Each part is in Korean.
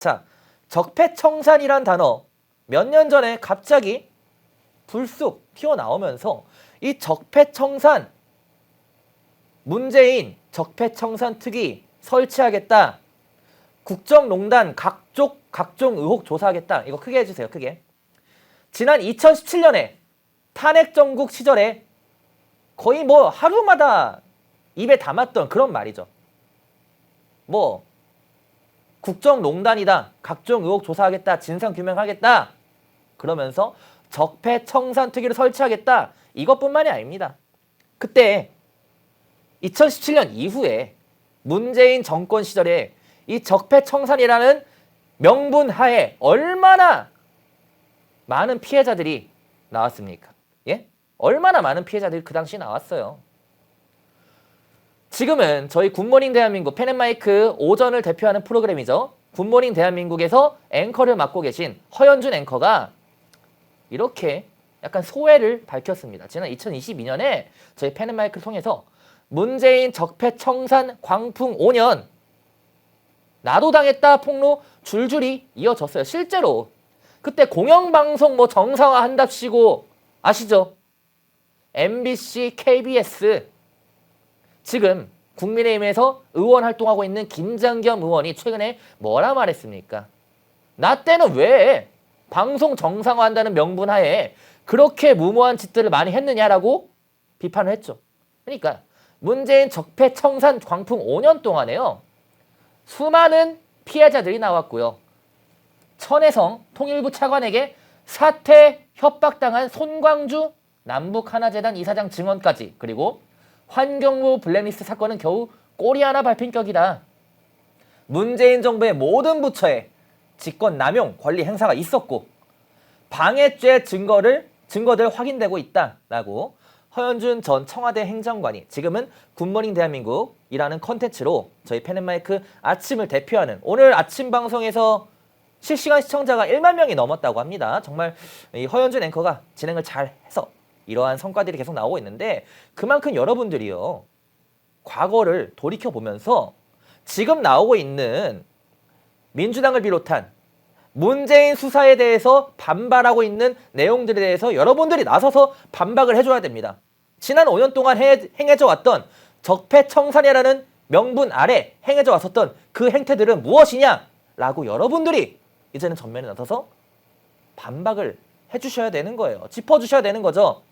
자, 적폐청산이란 단어 몇 년 전에 갑자기 불쑥 튀어나오면서 이 적폐청산, 문재인 적폐청산 특위 설치하겠다. 국정농단 각종 의혹 조사하겠다. 이거 크게 해주세요. 크게. 지난 2017년에 탄핵정국 시절에 거의 뭐 하루마다 입에 담았던 그런 말이죠. 뭐 국정농단이다. 각종 의혹 조사하겠다. 진상규명하겠다. 그러면서 적폐청산특위를 설치하겠다. 이것뿐만이 아닙니다. 그때 2017년 이후에 문재인 정권 시절에 이 적폐청산이라는 명분 하에 얼마나 많은 피해자들이 나왔습니까? 예? 얼마나 많은 피해자들이 그 당시 나왔어요. 지금은 저희 굿모닝 대한민국 펜앤마이크 오전을 대표하는 프로그램이죠. 굿모닝 대한민국에서 앵커를 맡고 계신 허연준 앵커가 이렇게 약간 소회를 밝혔습니다. 지난 2022년에 저희 펜앤마이크를 통해서 문재인 적폐청산 광풍 5년 나도 당했다 폭로 줄줄이 이어졌어요. 실제로 그때 공영방송 뭐 정상화 한답시고 아시죠? MBC, KBS 지금 국민의힘에서 의원 활동하고 있는 김장겸 의원이 최근에 뭐라 말했습니까? 나 때는 왜 방송 정상화한다는 명분 하에 그렇게 무모한 짓들을 많이 했느냐라고 비판을 했죠. 그러니까 문재인 적폐청산 광풍 5년 동안에요. 수많은 피해자들이 나왔고요. 천혜성 통일부 차관에게 사퇴 협박당한 손광주 남북하나재단 이사장 증언까지, 그리고 환경부 블랙리스트 사건은 겨우 꼬리 하나 밟힌 격이다. 문재인 정부의 모든 부처에 직권 남용 권리 행사가 있었고 방해죄 증거들 확인되고 있다라고 허연준 전 청와대 행정관이 지금은 굿모닝 대한민국이라는 컨텐츠로 저희 펜앤마이크 아침을 대표하는, 오늘 아침 방송에서 실시간 시청자가 1만 명이 넘었다고 합니다. 정말 이 허연준 앵커가 진행을 잘 해서 이러한 성과들이 계속 나오고 있는데, 그만큼 여러분들이요, 과거를 돌이켜보면서 지금 나오고 있는 민주당을 비롯한 문재인 수사에 대해서 반발하고 있는 내용들에 대해서 여러분들이 나서서 반박을 해줘야 됩니다. 지난 5년 동안 행해져 왔던 적폐청산이라는 명분 아래 행해져 왔었던 그 행태들은 무엇이냐라고 여러분들이 이제는 전면에 나서서 반박을 해주셔야 되는 거예요. 짚어주셔야 되는 거죠.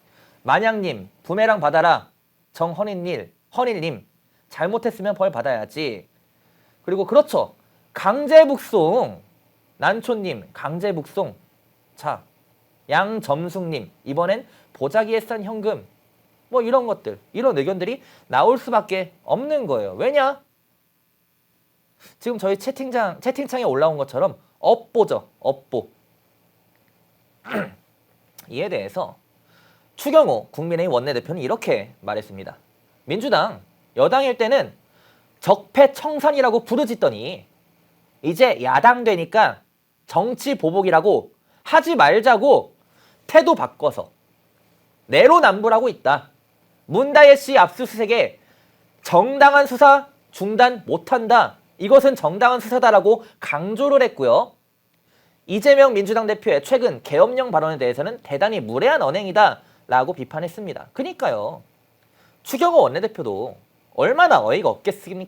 만양님, 부메랑 받아라. 허닐님, 잘못했으면 벌 받아야지. 그리고 그렇죠. 강제북송, 난초님, 강제북송. 자, 양점숙님, 이번엔 보자기에 싼 현금. 뭐 이런 것들, 이런 의견들이 나올 수밖에 없는 거예요. 왜냐? 지금 저희 채팅창에 올라온 것처럼 업보죠. 업보. 이에 대해서 추경호 국민의힘 원내대표는 이렇게 말했습니다. 민주당 여당일 때는 적폐청산이라고 부르짖더니 이제 야당 되니까 정치보복이라고 하지 말자고 태도 바꿔서 내로남불하고 있다. 문다혜 씨 압수수색에 정당한 수사 중단 못한다. 이것은 정당한 수사다라고 강조를 했고요. 이재명 민주당 대표의 최근 계엄령 발언에 대해서는 대단히 무례한 언행이다 라고 비판했습니다. 그러니까요, 추경호 원내대표도 얼마나 어이가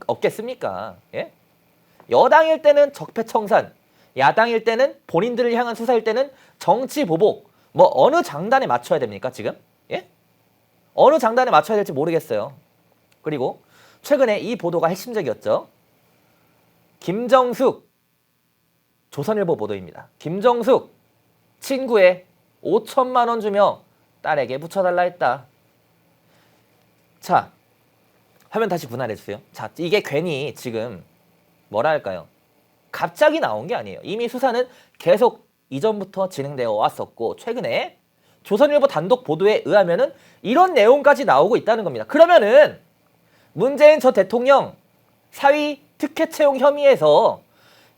없겠습니까? 예? 여당일 때는 적폐청산, 야당일 때는 본인들을 향한 수사일 때는 정치보복, 뭐 어느 장단에 맞춰야 됩니까 지금? 예? 어느 장단에 맞춰야 될지 모르겠어요. 그리고 최근에 이 보도가 핵심적이었죠. 김정숙, 조선일보 보도입니다. 김정숙 친구에 5천만 원 주며 딸에게 붙여달라 했다. 자, 화면 다시 분할해주세요. 자, 이게 괜히 지금 뭐라 할까요? 갑자기 나온 게 아니에요. 이미 수사는 계속 이전부터 진행되어 왔었고, 최근에 조선일보 단독 보도에 의하면은 이런 내용까지 나오고 있다는 겁니다. 그러면은 문재인 전 대통령 사위 특혜 채용 혐의에서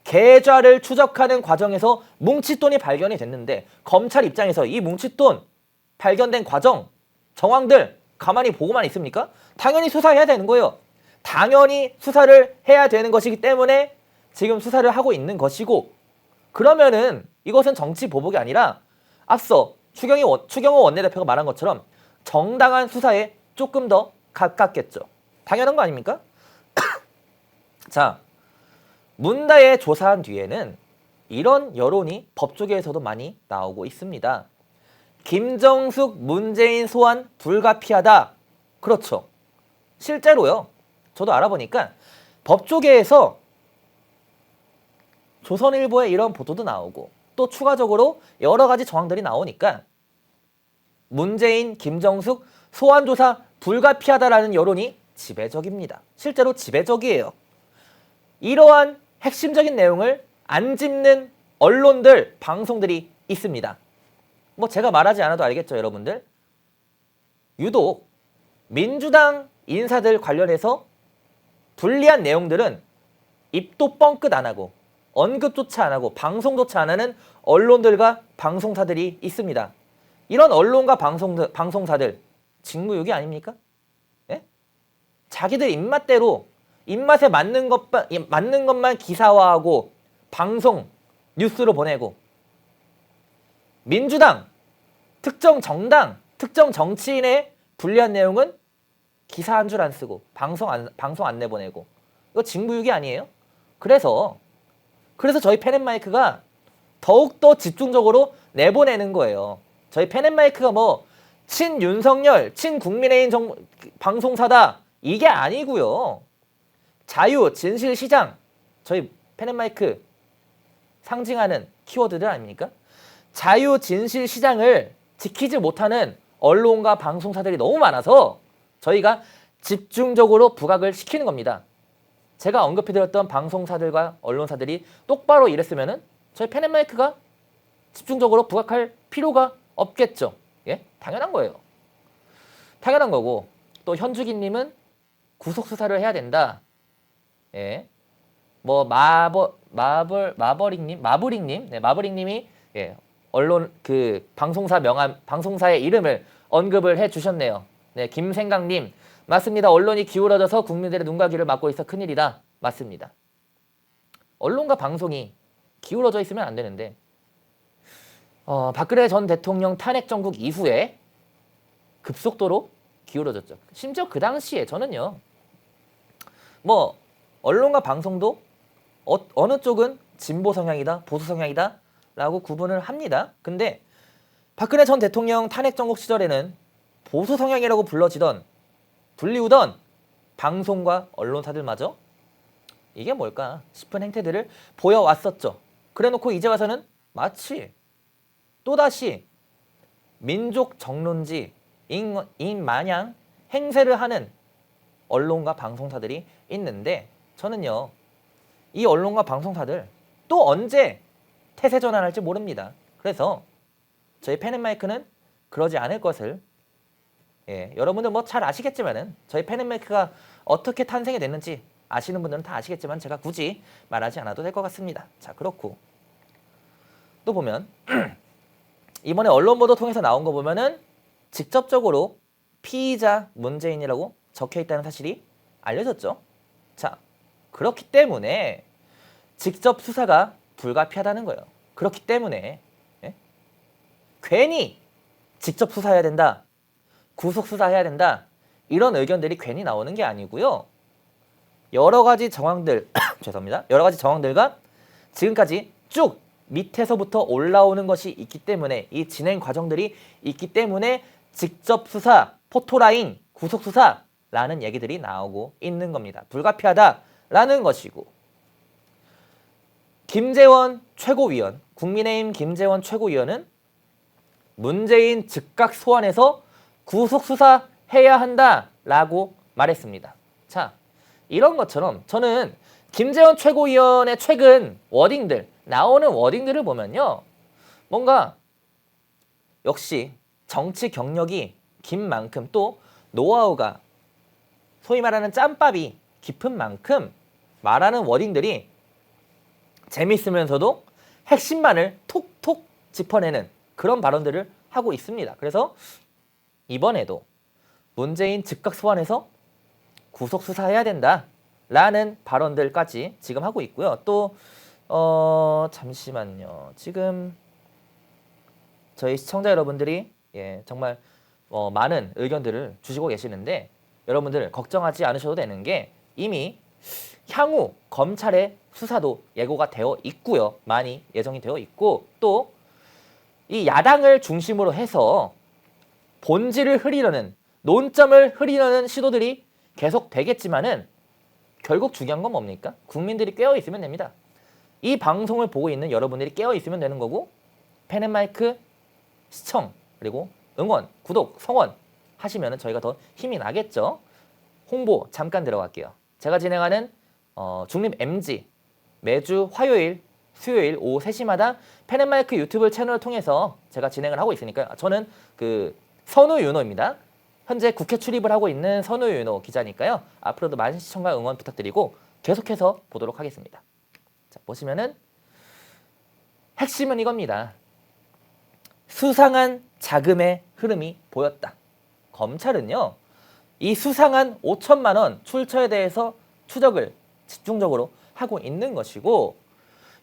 계좌를 추적하는 과정에서 뭉칫돈이 발견이 됐는데, 검찰 입장에서 이 뭉칫돈 발견된 과정, 정황들 가만히 보고만 있습니까? 당연히 수사해야 되는 거예요. 당연히 수사를 해야 되는 것이기 때문에 지금 수사를 하고 있는 것이고, 그러면은 이것은 정치 보복이 아니라 앞서 추경호 원내대표가 말한 것처럼 정당한 수사에 조금 더 가깝겠죠. 당연한 거 아닙니까? 자, 문다에 조사한 뒤에는 이런 여론이 법조계에서도 많이 나오고 있습니다. 김정숙, 문재인 소환 불가피하다. 그렇죠. 실제로요. 저도 알아보니까 법조계에서 조선일보에 이런 보도도 나오고 또 추가적으로 여러 가지 정황들이 나오니까 문재인, 김정숙 소환 조사 불가피하다라는 여론이 지배적입니다. 실제로 지배적이에요. 이러한 핵심적인 내용을 안 짚는 언론들, 방송들이 있습니다. 뭐 제가 말하지 않아도 알겠죠, 여러분들. 유독 민주당 인사들 관련해서 불리한 내용들은 입도 뻥끗 안 하고 언급조차 안 하고 방송조차 안 하는 언론들과 방송사들이 있습니다. 이런 언론과 방송사들 직무유기 아닙니까? 예? 자기들 입맛대로 입맛에 맞는 것만 기사화하고 방송, 뉴스로 보내고 민주당, 특정 정당, 특정 정치인의 불리한 내용은 기사 한 줄 안 쓰고 방송 안 내보내고 이거 직무유기 아니에요? 그래서 저희 펜앤마이크가 더욱더 집중적으로 내보내는 거예요. 저희 펜앤마이크가 뭐 친윤석열, 친국민의힘 방송사다 이게 아니고요. 자유, 진실, 시장 저희 펜앤마이크 상징하는 키워드들 아닙니까? 자유, 진실, 시장을 지키지 못하는 언론과 방송사들이 너무 많아서 저희가 집중적으로 부각을 시키는 겁니다. 제가 언급해드렸던 방송사들과 언론사들이 똑바로 일했으면은 저희 펜앤마이크가 집중적으로 부각할 필요가 없겠죠. 예? 당연한 거예요. 당연한 거고 또 현주기님은 구속수사를 해야 된다. 예. 뭐 마블링님, 네, 마블링님이 예, 언론 그 방송사의 이름을 언급을 해주셨네요. 네, 김생강님 맞습니다. 언론이 기울어져서 국민들의 눈과 귀를 막고 있어 큰일이다. 맞습니다. 언론과 방송이 기울어져 있으면 안 되는데 박근혜 전 대통령 탄핵 정국 이후에 급속도로 기울어졌죠. 심지어 그 당시에 저는요. 뭐 언론과 방송도 어느 쪽은 진보 성향이다, 보수 성향이다 라고 구분을 합니다. 근데 박근혜 전 대통령 탄핵 정국 시절에는 보수 성향이라고 불리우던 방송과 언론사들마저 이게 뭘까 싶은 행태들을 보여왔었죠. 그래놓고 이제 와서는 마치 또다시 민족 정론지인 마냥 행세를 하는 언론과 방송사들이 있는데 저는요. 이 언론과 방송사들 또 언제 태세 전환할지 모릅니다. 그래서 저희 펜앤마이크는 그러지 않을 것을 여러분들 뭐 잘 아시겠지만은 저희 펜앤마이크가 어떻게 탄생이 됐는지 아시는 분들은 다 아시겠지만 제가 굳이 말하지 않아도 될 것 같습니다. 자, 그렇고 또 보면 이번에 언론 보도 통해서 나온 거 보면은 직접적으로 피의자 문재인이라고 적혀 있다는 사실이 알려졌죠. 자, 그렇기 때문에 직접 수사가 불가피하다는 거예요. 그렇기 때문에 괜히 직접 수사해야 된다. 구속 수사해야 된다. 이런 의견들이 괜히 나오는 게 아니고요. 여러 가지 정황들, 죄송합니다. 여러 가지 정황들과 지금까지 쭉 밑에서부터 올라오는 것이 있기 때문에 이 진행 과정들이 있기 때문에 직접 수사, 포토라인, 구속 수사라는 얘기들이 나오고 있는 겁니다. 불가피하다라는 것이고 김재원 최고위원, 국민의힘 김재원 최고위원은 문재인 즉각 소환해서 구속 수사해야 한다라고 말했습니다. 자, 이런 것처럼 저는 김재원 최고위원의 최근 워딩들, 나오는 워딩들을 보면요. 뭔가 역시 정치 경력이 긴 만큼 또 노하우가 소위 말하는 짬밥이 깊은 만큼 말하는 워딩들이 재밌으면서도 핵심만을 톡톡 짚어내는 그런 발언들을 하고 있습니다. 그래서 이번에도 문재인 즉각 소환해서 구속 수사해야 된다. 라는 발언들까지 지금 하고 있고요. 또 잠시만요. 지금 저희 시청자 여러분들이 정말 많은 의견들을 주시고 계시는데 여러분들 걱정하지 않으셔도 되는 게 이미 향후 검찰의 수사도 예고가 되어 있고요. 많이 예정이 되어 있고 또 이 야당을 중심으로 해서 본질을 흐리려는 논점을 흐리려는 시도들이 계속 되겠지만은 결국 중요한 건 뭡니까? 국민들이 깨어 있으면 됩니다. 이 방송을 보고 있는 여러분들이 깨어 있으면 되는 거고 펜앤마이크 시청 그리고 응원, 구독, 성원 하시면 저희가 더 힘이 나겠죠. 홍보 잠깐 들어갈게요. 제가 진행하는 중립 MG 매주 화요일, 수요일 오후 3시마다 펜앤마이크 유튜브 채널을 통해서 제가 진행을 하고 있으니까 저는 그 선우윤호입니다. 현재 국회 출입을 하고 있는 선우윤호 기자니까요. 앞으로도 많은 시청과 응원 부탁드리고 계속해서 보도록 하겠습니다. 자, 보시면은 핵심은 이겁니다. 수상한 자금의 흐름이 보였다. 검찰은요. 이 수상한 5천만 원 출처에 대해서 추적을 집중적으로 하고 있는 것이고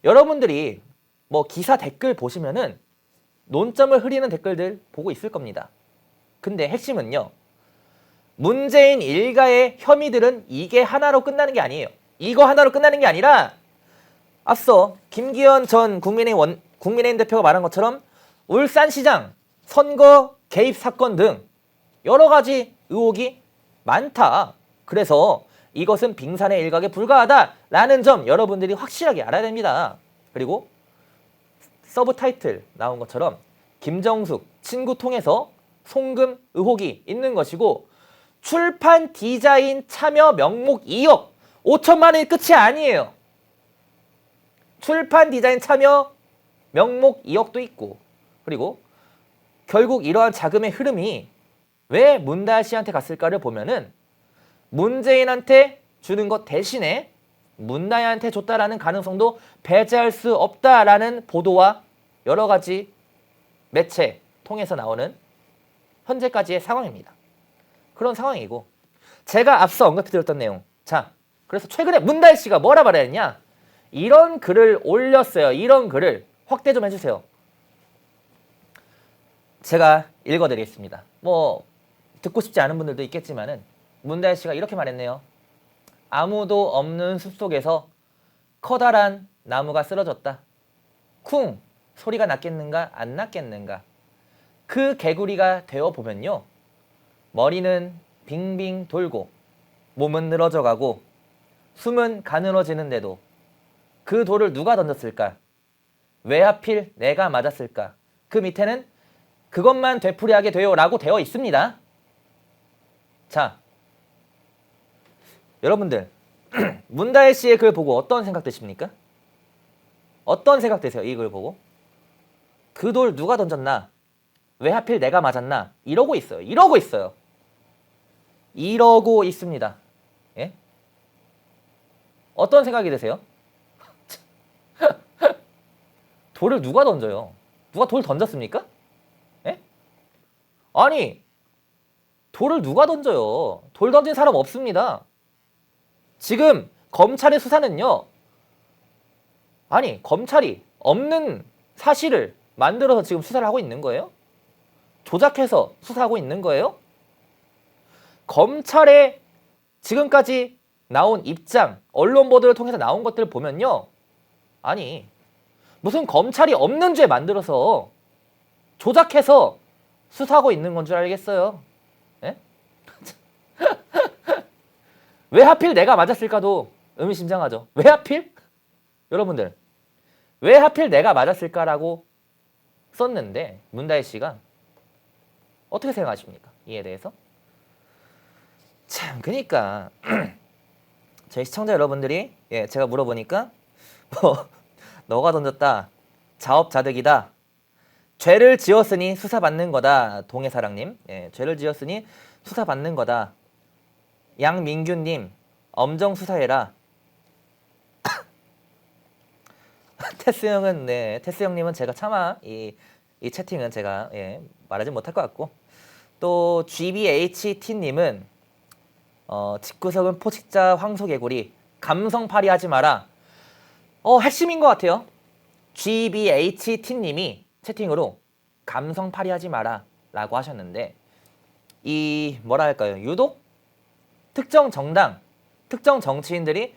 여러분들이 뭐 기사 댓글 보시면은 논점을 흐리는 댓글들 보고 있을 겁니다. 근데 핵심은요. 문재인 일가의 혐의들은 이게 하나로 끝나는 게 아니에요. 이거 하나로 끝나는 게 아니라 앞서 김기현 전 국민의힘 대표가 말한 것처럼 울산시장 선거 개입 사건 등 여러 가지 의혹이 많다. 그래서 이것은 빙산의 일각에 불과하다라는 점 여러분들이 확실하게 알아야 됩니다. 그리고 서브 타이틀 나온 것처럼 김정숙 친구 통해서 송금 의혹이 있는 것이고 출판 디자인 참여 명목 2억 5천만 원이 끝이 아니에요. 출판 디자인 참여 명목 2억도 있고 그리고 결국 이러한 자금의 흐름이 왜 문다혜 씨한테 갔을까를 보면은 문재인한테 주는 것 대신에 문다혜한테 줬다라는 가능성도 배제할 수 없다라는 보도와 여러 가지 매체 통해서 나오는 현재까지의 상황입니다. 그런 상황이고 제가 앞서 언급해드렸던 내용 자 그래서 최근에 문다혜 씨가 뭐라 말했냐 이런 글을 올렸어요. 이런 글을 확대 좀 해주세요. 제가 읽어드리겠습니다. 뭐 듣고 싶지 않은 분들도 있겠지만은 문다혜 씨가 이렇게 말했네요. 아무도 없는 숲속에서 커다란 나무가 쓰러졌다. 쿵 소리가 났겠는가 안 났겠는가. 그 개구리가 되어보면요. 머리는 빙빙 돌고 몸은 늘어져 가고 숨은 가늘어지는데도 그 돌을 누가 던졌을까? 왜 하필 내가 맞았을까? 그 밑에는 그것만 되풀이하게 돼요 라고 되어 있습니다. 자, 여러분들 문다혜 씨의 글 보고 어떤 생각 드십니까? 어떤 생각 드세요? 이 글 보고 그 돌 누가 던졌나? 왜 하필 내가 맞았나? 이러고 있어요. 이러고 있어요. 이러고 있습니다. 예? 어떤 생각이 드세요? 돌을 누가 던져요? 누가 돌 던졌습니까? 예? 아니 돌을 누가 던져요? 돌 던진 사람 없습니다. 지금 검찰의 수사는요. 아니 검찰이 없는 사실을 만들어서 지금 수사를 하고 있는 거예요? 조작해서 수사하고 있는 거예요? 검찰의 지금까지 나온 입장, 언론 보도를 통해서 나온 것들을 보면요. 아니 무슨 검찰이 없는 죄 만들어서 조작해서 수사하고 있는 건 줄 알겠어요. 예? 왜 하필 내가 맞았을까도 의미심장하죠. 왜 하필? 여러분들 왜 하필 내가 맞았을까라고 썼는데 문다혜 씨가 어떻게 생각하십니까? 이에 대해서? 참 그러니까 저희 시청자 여러분들이 제가 물어보니까 뭐 너가 던졌다. 자업자득이다. 죄를 지었으니 수사받는 거다. 동해사랑님. 죄를 지었으니 수사받는 거다. 양민규님. 엄정 수사해라. 테스 형은 테스 형님은 제가 차마 이 채팅은 제가 말하지 못할 것 같고 또 GBHT님은 집구석은 포식자 황소개구리 감성팔이 하지 마라. 핵심인 것 같아요. GBHT님이 채팅으로 감성팔이 하지 마라 라고 하셨는데, 이 뭐라 할까요? 유독 특정 정당, 특정 정치인들이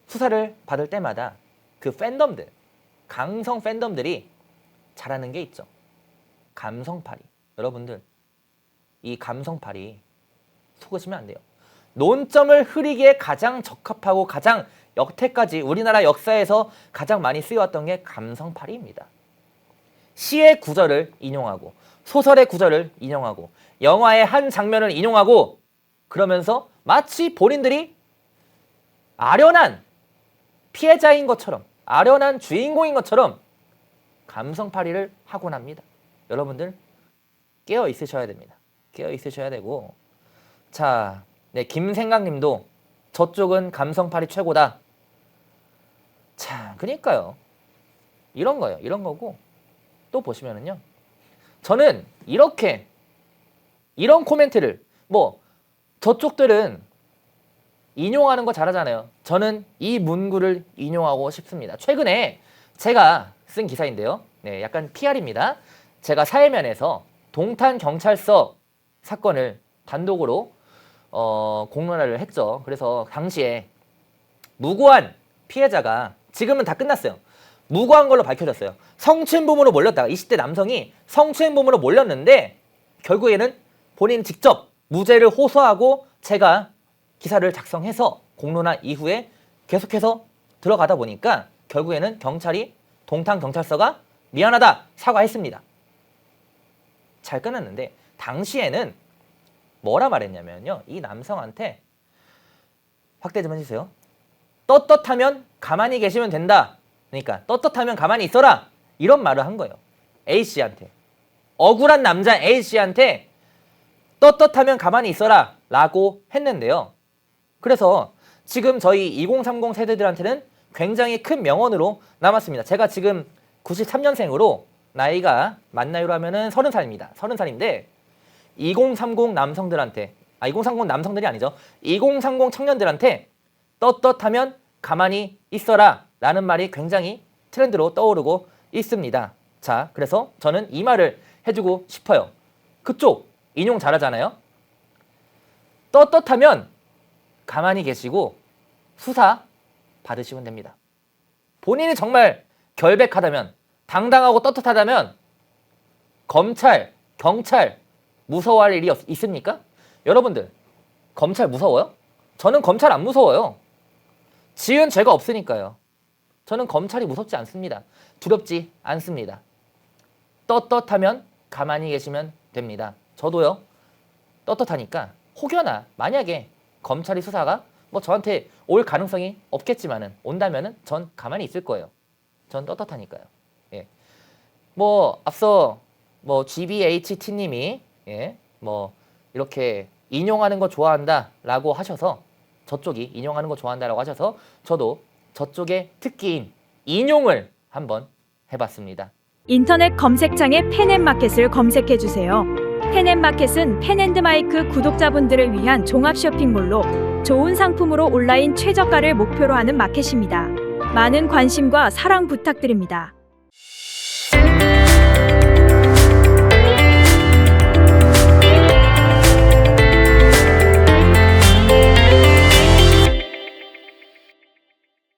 수사를 받을 때마다 그 팬덤들, 강성 팬덤들이 잘하는 게 있죠. 감성팔이. 여러분들, 이 감성팔이 속으시면 안 돼요. 논점을 흐리기에 가장 적합하고 가장 여태까지 우리나라 역사에서 가장 많이 쓰여왔던 게 감성팔이입니다. 시의 구절을 인용하고 소설의 구절을 인용하고 영화의 한 장면을 인용하고 그러면서 마치 본인들이 아련한 피해자인 것처럼, 아련한 주인공인 것처럼 감성팔이를 하곤 합니다. 여러분들 깨어 있으셔야 됩니다. 깨어 있으셔야 되고, 자, 네, 김생각님도 저쪽은 감성팔이 최고다. 자, 그러니까요. 이런 거예요. 이런 거고, 또 보시면은요, 저는 이런 코멘트를, 뭐 저쪽들은 인용하는 거 잘하잖아요. 저는 이 문구를 인용하고 싶습니다. 최근에 제가 쓴 기사인데요. 네, 약간 PR입니다. 제가 사회면에서 동탄경찰서 사건을 단독으로 공론화를 했죠. 그래서 당시에 무고한 피해자가, 지금은 다 끝났어요. 무고한 걸로 밝혀졌어요. 성추행범으로 몰렸다가 20대 남성이 성추행범으로 몰렸는데 결국에는 본인 직접 무죄를 호소하고 제가 기사를 작성해서 공론화 이후에 계속해서 들어가다 보니까 결국에는 경찰이, 동탄경찰서가 미안하다 사과했습니다. 잘 끝났는데 당시에는 뭐라 말했냐면요, 이 남성한테, 확대 좀 해주세요. 떳떳하면 가만히 계시면 된다. 그러니까 떳떳하면 가만히 있어라, 이런 말을 한 거예요. A씨한테, 억울한 남자 A씨한테 떳떳하면 가만히 있어라 라고 했는데요. 그래서 지금 저희 2030 세대들한테는 굉장히 큰 명언으로 남았습니다. 제가 지금 93년생으로 나이가 만 나이로 하면은 30살입니다. 30살인데 2030 남성들한테, 2030 남성들이 아니죠. 2030 청년들한테 떳떳하면 가만히 있어라 라는 말이 굉장히 트렌드로 떠오르고 있습니다. 자, 그래서 저는 이 말을 해주고 싶어요. 그쪽 인용 잘하잖아요. 떳떳하면 가만히 계시고 수사 받으시면 됩니다. 본인이 정말 결백하다면, 당당하고 떳떳하다면 검찰, 경찰 무서워할 일이 있습니까? 여러분들, 검찰 무서워요? 저는 검찰 안 무서워요. 지은 죄가 없으니까요. 저는 검찰이 무섭지 않습니다. 두렵지 않습니다. 떳떳하면 가만히 계시면 됩니다. 저도요, 떳떳하니까 혹여나 만약에 검찰이 수사가 뭐 저한테 올 가능성이 없겠지만은 온다면은 전 가만히 있을 거예요. 전 떳떳하니까요. 예. 뭐 앞서 뭐 GBHT님이 뭐 이렇게 인용하는 거 좋아한다라고 하셔서, 저쪽이 인용하는 거 좋아한다라고 하셔서 저도 저쪽의 특기인 인용을 한번 해봤습니다. 인터넷 검색창에 펜앤마켓을 검색해주세요. 펜앤마켓은 펜앤드마이크 구독자분들을 위한 종합 쇼핑몰로 좋은 상품으로 온라인 최저가를 목표로 하는 마켓입니다. 많은 관심과 사랑 부탁드립니다.